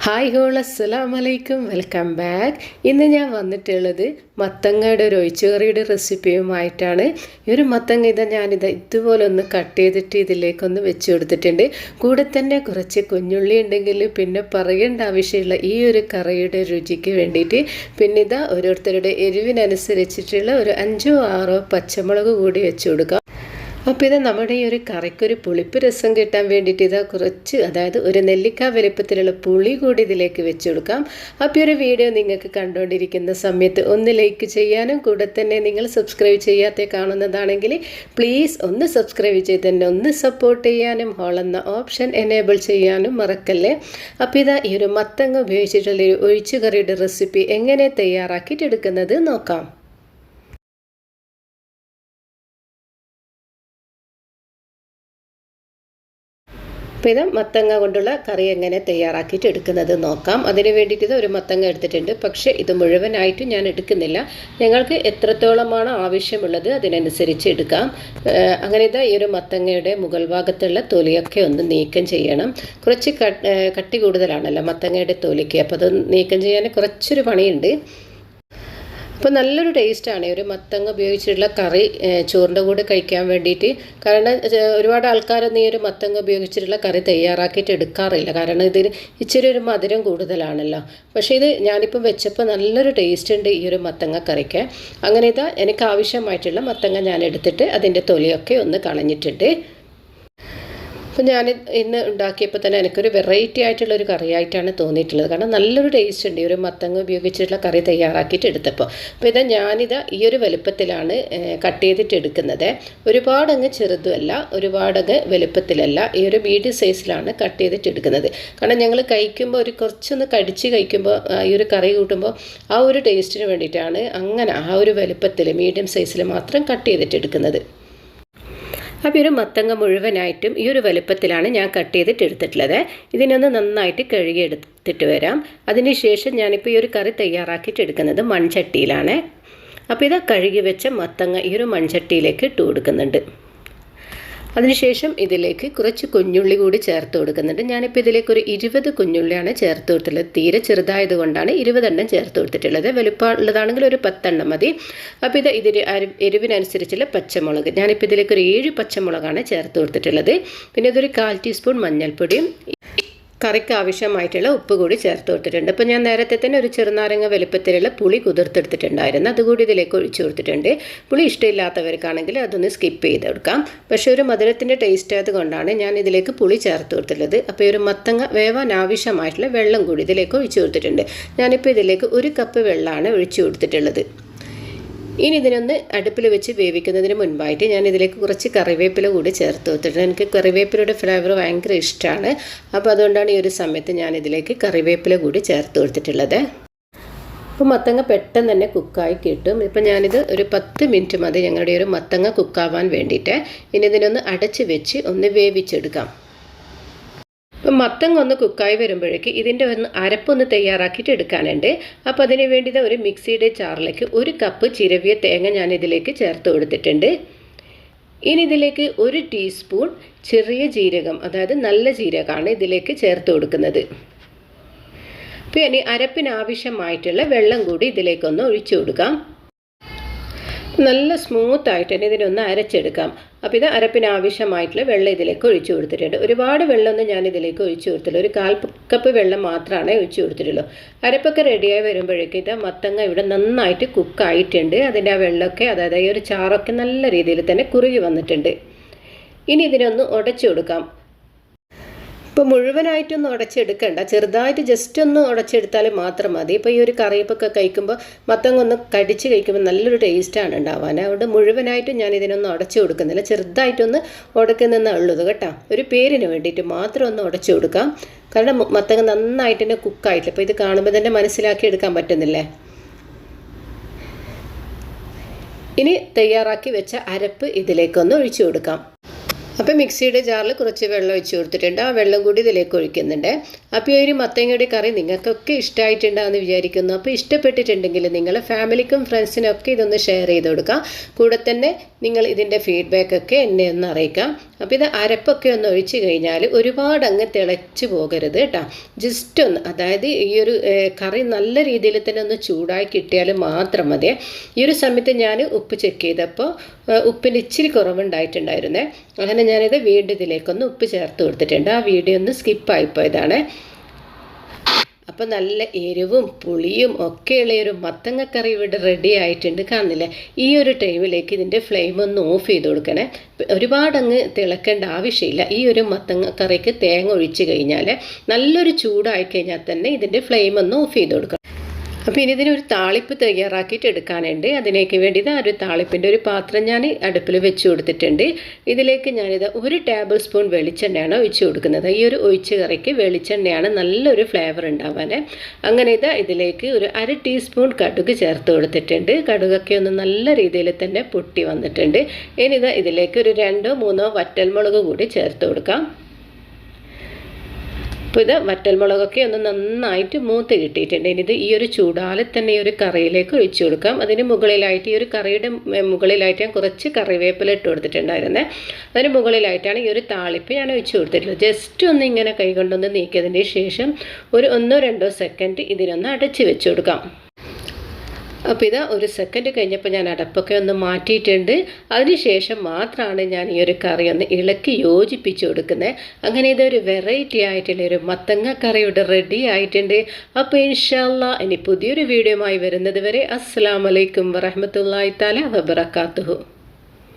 Hi whole അസ്സലാമു അലൈക്കും, welcome back. ഇന്ന് ഞാൻ വന്നിട്ടുള്ളത് മത്തങ്ങയുടെ ഒരു ഒഴിച്ചുകറിയുടെ റെസിപ്പിയുമായിട്ടാണ്. ഈ ഒരു മത്തങ്ങ ഞാനിത് ഇതുപോലെ ഒന്ന് കട്ട് ചെയ്തിട്ട് ഇതിലേക്കൊന്ന് വെച്ച് കൊടുത്തിട്ടുണ്ട്. കൂടെ തന്നെ കുറച്ച് കുഞ്ഞുള്ളി ഉണ്ടെങ്കിൽ പിന്നെ പറയേണ്ട ആവശ്യമില്ല ഈ ഒരു കറിയുടെ രുചിക്ക് വേണ്ടിയിട്ട്. പിന്നെ ഓരോരുത്തരുടെ എരിവിനനുസരിച്ചിട്ടുള്ള ഒരു 5-6 പച്ചമുളക് കൂടി വെച്ച് കൊടുക്കാം. അപ്പോൾ നമ്മുടെ ഈ ഒരു കറിക്കൊരു പുളിപ്പ് രസം കിട്ടാൻ വേണ്ടിയിട്ട് കുറച്ച്, അതായത് ഒരു നെല്ലിക്ക വലുപ്പത്തിലുള്ള പുളി കൂടി ഇതിലേക്ക് വെച്ച് കൊടുക്കാം. അപ്പോൾ ഈ ഒരു വീഡിയോ നിങ്ങൾക്ക് കണ്ടുകൊണ്ടിരിക്കുന്ന സമയത്ത് ഒന്ന് ലൈക്ക് ചെയ്യാനും കൂടെ തന്നെ നിങ്ങൾ സബ്സ്ക്രൈബ് ചെയ്യാത്ത കാണുന്നതാണെങ്കിൽ പ്ലീസ് ഒന്ന് സബ്സ്ക്രൈബ് ചെയ്ത് തന്നെ ഒന്ന് സപ്പോർട്ട് ചെയ്യാനും ഹോൾ എന്ന ഓപ്ഷൻ എനേബിൾ ചെയ്യാനും മറക്കല്ലേ. അപ്പോൾ ഈ ഒരു മത്തങ്ങ ഉപയോഗിച്ചിട്ടുള്ള ഒരു ഒഴിച്ചുകറിയുടെ റെസിപ്പി എങ്ങനെ തയ്യാറാക്കിയിട്ട് എടുക്കുന്നത് നോക്കാം. അപ്പോൾ മത്തങ്ങ കൊണ്ടുള്ള കറി എങ്ങനെ തയ്യാറാക്കിയിട്ട് എടുക്കുന്നത് നോക്കാം. അതിന് വേണ്ടിയിട്ട് ഒരു മത്തങ്ങ എടുത്തിട്ടുണ്ട്. പക്ഷേ ഇത് മുഴുവനായിട്ട് ഞാൻ എടുക്കുന്നില്ല. ഞങ്ങൾക്ക് എത്രത്തോളമാണ് ആവശ്യമുള്ളത് അതിനനുസരിച്ച് എടുക്കാം. അങ്ങനെ ഈ ഒരു മത്തങ്ങയുടെ മുകൾ ഭാഗത്തുള്ള തൊലിയൊക്കെ ഒന്ന് നീക്കം ചെയ്യണം. കുറച്ച് കട്ടി കൂടുതലാണല്ലോ മത്തങ്ങയുടെ തൊലിക്ക്, അപ്പോൾ അത് നീക്കം ചെയ്യാൻ കുറച്ചൊരു പണിയുണ്ട്. അപ്പോൾ നല്ലൊരു ടേസ്റ്റാണ് ഒരു മത്തങ്ങ ഉപയോഗിച്ചിട്ടുള്ള കറി ചോറിൻ്റെ കൂടെ കഴിക്കാൻ വേണ്ടിയിട്ട്. കാരണം ഒരുപാട് ആൾക്കാരൊന്നും ഈ ഒരു മത്തങ്ങ ഉപയോഗിച്ചിട്ടുള്ള കറി തയ്യാറാക്കിയിട്ട് എടുക്കാറില്ല. കാരണം ഇതിന് ഇച്ചിരി ഒരു മധുരം കൂടുതലാണല്ലോ. പക്ഷേ ഞാനിപ്പം വെച്ചപ്പോൾ നല്ലൊരു ടേസ്റ്റ് ഉണ്ട് ഈ ഒരു മത്തങ്ങ കറിക്ക്. അങ്ങനെ എനിക്ക് ആവശ്യമായിട്ടുള്ള മത്തങ്ങ ഞാൻ എടുത്തിട്ട് അതിൻ്റെ തൊലിയൊക്കെ ഒന്ന് കളഞ്ഞിട്ടുണ്ട്. അപ്പോൾ ഞാൻ ഇന്ന് ഉണ്ടാക്കിയപ്പോൾ തന്നെ എനിക്കൊരു വെറൈറ്റി ആയിട്ടുള്ളൊരു കറിയായിട്ടാണ് തോന്നിയിട്ടുള്ളത്. കാരണം നല്ലൊരു ടേസ്റ്റ് ഉണ്ട് ഈ ഒരു മത്തങ്ങ ഉപയോഗിച്ചിട്ടുള്ള കറി തയ്യാറാക്കിയിട്ട് എടുത്തപ്പോൾ. അപ്പോൾ ഞാനിത് ഈ ഒരു വലുപ്പത്തിലാണ് കട്ട് ചെയ്തിട്ട് എടുക്കുന്നത്. ഒരുപാടങ്ങ് ചെറുതുമല്ല, ഒരുപാടങ്ങ് വലുപ്പത്തിലല്ല, ഈ ഒരു മീഡിയം സൈസിലാണ് കട്ട് ചെയ്തിട്ട് എടുക്കുന്നത്. കാരണം ഞങ്ങൾ കഴിക്കുമ്പോൾ ഒരു കുറച്ചൊന്ന് കടിച്ച് കഴിക്കുമ്പോൾ ഈ ഒരു കറി കൂട്ടുമ്പോൾ ആ ഒരു ടേസ്റ്റിന് വേണ്ടിയിട്ടാണ് അങ്ങനെ ആ ഒരു വലുപ്പത്തിൽ മീഡിയം സൈസിൽ മാത്രം കട്ട് ചെയ്തിട്ട് എടുക്കുന്നത്. അപ്പോൾ ഒരു മത്തങ്ങ മുഴുവനായിട്ടും ഈ ഒരു വലുപ്പത്തിലാണ് ഞാൻ കട്ട് ചെയ്തിട്ട് എടുത്തിട്ടുള്ളത്. ഇതിനൊന്ന് നന്നായിട്ട് കഴുകിയെടുത്തിട്ട് വരാം. അതിനുശേഷം ഞാനിപ്പോൾ ഈ ഒരു കറി തയ്യാറാക്കിയിട്ട് എടുക്കുന്നത് മൺചട്ടിയിലാണ്. അപ്പോൾ കഴുകി വെച്ച മത്തങ്ങ ഈ ഒരു മൺചട്ടിയിലേക്ക് ഇട്ട് കൊടുക്കുന്നുണ്ട്. അതിനുശേഷം ഇതിലേക്ക് കുറച്ച് കുഞ്ഞുള്ളി കൂടി ചേർത്ത് കൊടുക്കുന്നുണ്ട്. ഞാനിപ്പോൾ ഇതിലേക്ക് ഒരു 20 കുഞ്ഞുള്ളിയാണ് ചേർത്ത് കൊടുത്തിട്ടുള്ളത്. തീരെ ചെറുതായത് കൊണ്ടാണ് 20 എണ്ണം ചേർത്ത് കൊടുത്തിട്ടുള്ളത്. വലുപ്പമുള്ളതാണെങ്കിൽ ഒരു 10 എണ്ണം മതി. അപ്പോൾ ഇതിന് എരിവിനനുസരിച്ചുള്ള പച്ചമുളക് ഞാനിപ്പോൾ ഇതിലേക്ക് ഒരു 7 പച്ചമുളകാണ് ചേർത്ത് കൊടുത്തിട്ടുള്ളത്. പിന്നെ ഇതൊരു 1/4 ടീസ്പൂൺ മഞ്ഞൾപ്പൊടിയും കറിക്ക് ആവശ്യമായിട്ടുള്ള ഉപ്പ് കൂടി ചേർത്ത് കൊടുത്തിട്ടുണ്ട്. അപ്പോൾ ഞാൻ നേരത്തെ തന്നെ ഒരു ചെറുനാരങ്ങ വലുപ്പത്തിലുള്ള പുളി കുതിർത്തെടുത്തിട്ടുണ്ടായിരുന്നു, അതുകൂടി ഇതിലേക്ക് ഒഴിച്ചു കൊടുത്തിട്ടുണ്ട്. പുളി ഇഷ്ടമില്ലാത്തവർക്കാണെങ്കിൽ അതൊന്ന് സ്കിപ്പ് ചെയ്ത് കൊടുക്കാം. പക്ഷേ ഒരു മധുരത്തിൻ്റെ ടേസ്റ്റ് ആയതുകൊണ്ടാണ് ഞാൻ ഇതിലേക്ക് പുളി ചേർത്ത് കൊടുത്തിട്ടുള്ളത്. അപ്പോൾ ഒരു മത്തങ്ങ വേവാൻ ആവശ്യമായിട്ടുള്ള വെള്ളം കൂടി ഇതിലേക്ക് ഒഴിച്ചു കൊടുത്തിട്ടുണ്ട്. ഞാനിപ്പോൾ ഇതിലേക്ക് 1 കപ്പ് വെള്ളമാണ് ഒഴിച്ചു കൊടുത്തിട്ടുള്ളത്. ഇനി ഇതിനൊന്ന് അടുപ്പിൽ വെച്ച് വേവിക്കുന്നതിന് മുൻപായിട്ട് ഞാൻ ഇതിലേക്ക് കുറച്ച് കറിവേപ്പില കൂടി ചേർത്ത് കൊടുത്തിട്ടുണ്ട്. എനിക്ക് കറിവേപ്പിലയുടെ ഫ്ലേവർ ഭയങ്കര ഇഷ്ടമാണ്. അപ്പോൾ അതുകൊണ്ടാണ് ഈ ഒരു സമയത്ത് ഞാൻ ഇതിലേക്ക് കറിവേപ്പില കൂടി ചേർത്ത് കൊടുത്തിട്ടുള്ളത്. അപ്പോൾ മത്തങ്ങ പെട്ടെന്ന് തന്നെ കുക്കായി കിട്ടും. ഇപ്പോൾ ഞാനിത് ഒരു 10 മിനിറ്റ് മതി ഞങ്ങളുടെ ഒരു മത്തങ്ങ കുക്കാവാൻ വേണ്ടിയിട്ട്. ഇനി ഇതിനൊന്ന് അടച്ച് വെച്ച് ഒന്ന് വേവിച്ചെടുക്കാം. അപ്പം മത്തങ്ങ ഒന്ന് കുക്കായി വരുമ്പോഴേക്ക് ഇതിൻ്റെ ഒന്ന് അരപ്പൊന്ന് തയ്യാറാക്കിയിട്ട് എടുക്കാനുണ്ട്. അപ്പോൾ അതിന് വേണ്ടി ഒരു മിക്സിയുടെ ജാറിലേക്ക് 1 കപ്പ് ചിരവിയ തേങ്ങ ഞാൻ ഇതിലേക്ക് ചേർത്ത് കൊടുത്തിട്ടുണ്ട്. ഇനി ഇതിലേക്ക് 1 ടീസ്പൂൺ ചെറിയ ജീരകം, അതായത് നല്ല ജീരകമാണ് ഇതിലേക്ക് ചേർത്ത് കൊടുക്കുന്നത്. അപ്പോൾ ഇനി അരപ്പിനാവശ്യമായിട്ടുള്ള വെള്ളം കൂടി ഇതിലേക്കൊന്ന് ഒഴിച്ചു കൊടുക്കാം. നല്ല സ്മൂത്തായിട്ട് തന്നെ ഇതിനൊന്ന് അരച്ചെടുക്കാം. അപ്പോൾ അരപ്പിനാവശ്യമായിട്ടുള്ള വെള്ളം ഇതിലേക്ക് ഒഴിച്ചു കൊടുത്തിട്ടുണ്ട്. ഒരുപാട് വെള്ളമൊന്നും ഞാൻ ഇതിലേക്ക് ഒഴിച്ചു കൊടുത്തില്ല, ഒരു 1/4 കപ്പ് വെള്ളം മാത്രമാണ് ഒഴിച്ചു കൊടുത്തിട്ടുള്ളൂ. അരപ്പൊക്കെ റെഡിയായി വരുമ്പോഴേക്ക് മത്തങ്ങ ഇവിടെ നന്നായിട്ട് കുക്കായിട്ടുണ്ട്. അതിൻ്റെ ആ വെള്ളമൊക്കെ, അതായത് ഈ ഒരു ചാറൊക്കെ നല്ല രീതിയിൽ തന്നെ കുറുകി വന്നിട്ടുണ്ട്. ഇനി ഇതിനൊന്ന് ഉടച്ചു കൊടുക്കാം. ഇപ്പോൾ മുഴുവനായിട്ടൊന്നും ഉടച്ചെടുക്കണ്ട, ചെറുതായിട്ട് ജസ്റ്റ് ഒന്ന് ഉടച്ചെടുത്താൽ മാത്രം മതി. ഇപ്പോൾ ഈ ഒരു കറിയൊക്കെ കഴിക്കുമ്പോൾ മത്തങ്ങ ഒന്ന് കടിച്ച് കഴിക്കുമ്പോൾ നല്ലൊരു ടേസ്റ്റാണ് ഉണ്ടാവാൻ. അതുകൊണ്ട് മുഴുവനായിട്ടും ഞാൻ ഇതിനൊന്നും ഉടച്ചു കൊടുക്കുന്നില്ല, ചെറുതായിട്ടൊന്ന് ഉടക്കുന്നേ ഉള്ളത് കേട്ടോ. ഒരു പേരിന് വേണ്ടിയിട്ട് മാത്രം ഒന്ന് ഉടച്ചു കൊടുക്കാം. കാരണം മത്തങ്ങ നന്നായിട്ട് തന്നെ കുക്കായിട്ടില്ല. അപ്പോൾ ഇത് കാണുമ്പോൾ തന്നെ മനസ്സിലാക്കി എടുക്കാൻ പറ്റുന്നില്ലേ. ഇനി തയ്യാറാക്കി വെച്ച അരപ്പ് ഇതിലേക്കൊന്ന് ഒഴിച്ചു കൊടുക്കാം. അപ്പോൾ മിക്സിയുടെ ജാറിൽ കുറച്ച് വെള്ളം ഒഴിച്ച് കൊടുത്തിട്ടുണ്ട്. ആ വെള്ളം കൂടി ഇതിലേക്ക് ഒഴിക്കുന്നുണ്ട്. അപ്പോൾ ഈ ഒരു മത്തങ്ങയുടെ കറി നിങ്ങൾക്കൊക്കെ ഇഷ്ടമായിട്ടുണ്ടാകുമെന്ന് വിചാരിക്കുന്നു. അപ്പോൾ ഇഷ്ടപ്പെട്ടിട്ടുണ്ടെങ്കിൽ നിങ്ങൾ ഫാമിലിക്കും ഫ്രണ്ട്സിനും ഒക്കെ ഇതൊന്ന് ഷെയർ ചെയ്ത് കൊടുക്കുക. കൂടെ തന്നെ നിങ്ങൾ ഇതിൻ്റെ ഫീഡ്ബാക്കൊക്കെ എന്നെ ഒന്ന് അറിയിക്കാം. അപ്പോൾ ഇത് അരപ്പൊക്കെ ഒന്ന് ഒഴിച്ച് കഴിഞ്ഞാൽ ഒരുപാട് അങ്ങ് തിളച്ച് പോകരുത് കേട്ടോ. ജസ്റ്റ് ഒന്ന്, അതായത് ഈ ഒരു കറി നല്ല രീതിയിൽ തന്നെ ഒന്ന് ചൂടായി കിട്ടിയാൽ മാത്രം മതി. ഈ ഒരു സമയത്ത് ഞാൻ ഉപ്പ് ചെക്ക് ചെയ്തപ്പോൾ ഉപ്പിന് ഇച്ചിരി കുറവുണ്ടായിട്ടുണ്ടായിരുന്നേ. അങ്ങനെ ഞാനിത് വീണ്ടും ഇതിലേക്കൊന്ന് ഉപ്പ് ചേർത്ത് കൊടുത്തിട്ടുണ്ട്. ആ വീഡിയോ ഒന്ന് സ്കിപ്പായിപ്പോയതാണ്. അപ്പോൾ നല്ല എരിവും പുളിയും ഒക്കെയുള്ള ഒരു മത്തങ്ങക്കറി ഇവിടെ റെഡി ആയിട്ടുണ്ട്, കാണുന്നില്ലേ? ഈ ഒരു ടൈമിലേക്ക് ഇതിൻ്റെ ഫ്ലെയിം ഒന്ന് ഓഫ് ചെയ്ത് കൊടുക്കണേ. ഒരുപാട് അങ്ങ് തിളക്കേണ്ട ആവശ്യമില്ല. ഈ ഒരു മത്തങ്ങക്കറിക്ക് തേങ്ങ ഒഴിച്ച് കഴിഞ്ഞാൽ നല്ലൊരു ചൂടായി കഴിഞ്ഞാൽ തന്നെ ഇതിൻ്റെ ഫ്ലെയിം ഒന്ന് ഓഫ് ചെയ്ത് കൊടുക്കണം. അപ്പോൾ ഇനി ഇതിനൊരു താളിപ്പ് തയ്യാറാക്കിയിട്ട് എടുക്കാനുണ്ട്. അതിലേക്ക് വേണ്ടിയിട്ട് ആ ഒരു താളിപ്പിൻ്റെ ഒരു പാത്രം ഞാൻ അടുപ്പിൽ വെച്ച് കൊടുത്തിട്ടുണ്ട്. ഇതിലേക്ക് ഞാനിത് 1 ടേബിൾ സ്പൂൺ വെളിച്ചെണ്ണയാണ് ഒഴിച്ച് കൊടുക്കുന്നത്. ഈ ഒരു ഒഴിച്ച് കറിക്ക് വെളിച്ചെണ്ണയാണ് നല്ലൊരു ഫ്ലേവർ ഉണ്ടാവാൻ. അങ്ങനെ ഇതിലേക്ക് ഒരു 1/2 ടീസ്പൂൺ കടുക് ചേർത്ത് കൊടുത്തിട്ടുണ്ട്. കടുകൊക്കെ ഒന്ന് നല്ല രീതിയിൽ തന്നെ പൊട്ടി വന്നിട്ടുണ്ട്. ഇനി ഇതിലേക്ക് ഒരു 2-3 വറ്റൽമുളക് കൂടി ചേർത്ത് കൊടുക്കാം. അപ്പോൾ ഇത് വറ്റൽമുളകൊക്കെ ഒന്ന് നന്നായിട്ട് മൂത്ത് കിട്ടിയിട്ടുണ്ട്. ഇനി ഈ ഒരു ചൂടാലെ തന്നെ ഈ ഒരു കറിയിലേക്ക് ഒഴിച്ചു കൊടുക്കാം. അതിന് മുകളിലായിട്ട് ഈ ഒരു കറിയുടെ മുകളിലായിട്ട് ഞാൻ കുറച്ച് കറിവേപ്പില ഇട്ട് കൊടുത്തിട്ടുണ്ടായിരുന്നേ. അതിന് മുകളിലായിട്ടാണ് ഈ ഒരു താളിപ്പ് ഞാൻ ഒഴിച്ചു കൊടുത്തിട്ടുള്ളത്. ജസ്റ്റ് ഒന്ന് ഇങ്ങനെ കൈകൊണ്ടൊന്ന് നീക്കിയതിന് ശേഷം ഒരു 1-2 സെക്കൻഡ് ഇതിനൊന്ന് അടച്ച് വെച്ച് കൊടുക്കാം. അപ്പോൾ ഇത് ഒരു സെക്കൻഡ് കഴിഞ്ഞപ്പോൾ ഞാൻ അടപ്പൊക്കെ ഒന്ന് മാറ്റിയിട്ടുണ്ട്. അതിനുശേഷം മാത്രമാണ് ഞാൻ ഈ ഒരു കറി ഒന്ന് ഇളക്കി യോജിപ്പിച്ച് കൊടുക്കുന്നത്. അങ്ങനെ ഇതൊരു വെറൈറ്റി ആയിട്ടുള്ള ഒരു മത്തങ്ങ കറി ഇവിടെ റെഡി ആയിട്ടുണ്ട്. അപ്പോൾ ഇൻഷാ അല്ലാഹ് ഇനി പുതിയൊരു വീഡിയോയുമായി വരുന്നത് വരെ അസ്സലാമു അലൈക്കും വറഹ്മത്തുള്ളാഹി തആല വബറകാതുഹു.